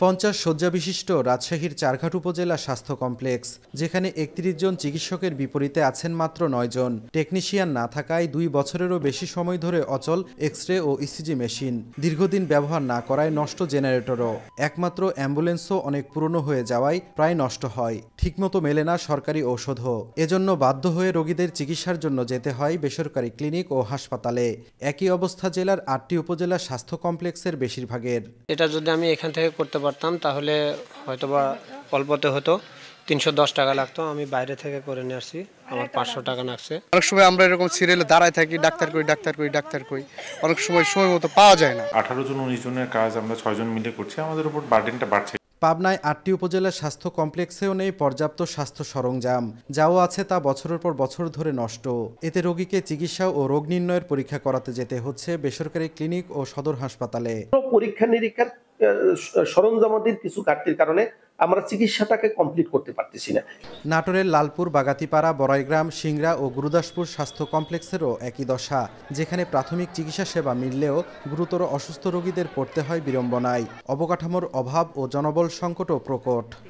50 শয্যা বিশিষ্ট রাজশাহীর চারঘাট উপজেলা স্বাস্থ্য কমপ্লেক্স, যেখানে 31 জন চিকিৎসকের বিপরীতে আছেন মাত্র 9 জন। টেকনিশিয়ান না থাকায় 2 বছরেরও বেশি সময় ধরে অচল এক্স-রে ও ইসিজি মেশিন, দীর্ঘদিন ব্যবহার না করায় নষ্ট জেনারেটরও, একমাত্র অ্যাম্বুলেন্সও অনেক পুরনো হয়ে যাওয়ায় প্রায় নষ্ট হয়, ঠিকমতো মেলে না সরকারি ঔষধও। এজন্য বাধ্য হয়ে রোগীদের চিকিৎসার জন্য যেতে হয় বেসরকারি ক্লিনিক ও হাসপাতালে। একই অবস্থা জেলার 8টি উপজেলা স্বাস্থ্য কমপ্লেক্সের বেশিরভাগের। এটা যদি আমি এখান থেকে করতে পারতাম তাহলে হয়তোবা অল্পতে হতো, 310 টাকা লাগতো। আমি বাইরে থেকে করে নিয়ে আসছি, আমার 500 টাকা লাগছে। অনেক সময় আমরা এরকম সিরিয়ালে দাঁড়ায় থাকি, ডাক্তার কই, অনেক সময় মতো পাওয়া যায় না। 18 জন 19 জনের কাজ আমরা 6 জন মিলে করছি, আমাদের উপর বার্ডেনটা বাড়ছে। পাবনায় 8টি উপজেলা স্বাস্থ্য কমপ্লেক্সেও নেই পর্যাপ্ত স্বাস্থ্য সরঞ্জাম, যাও আছে তা বছরের পর বছর ধরে নষ্ট। এতে রোগীকে চিকিৎসা ও রোগ নির্ণয়ের পরীক্ষা করাতে যেতে হচ্ছে বেসরকারি ক্লিনিক ও সদর হাসপাতালে। পরীক্ষা নিরীক্ষার সরঞ্জামাদির কিছু ঘাটতির কারণে আমরা চিকিৎসাটাকে কমপ্লিট করতে পারতেছি না। নাটোরের লালপুর, বাগাতিপাড়া, বড়াইগ্রাম, সিংড়া ও গুরুদাসপুর স্বাস্থ্য কমপ্লেক্সেরও একই দশা, যেখানে প্রাথমিক চিকিৎসা সেবা মিললেও গুরুতর অসুস্থ রোগীদের পড়তে হয় বিড়ম্বনায়। অবকাঠামোর অভাব ও জনবল সংকটও প্রকট।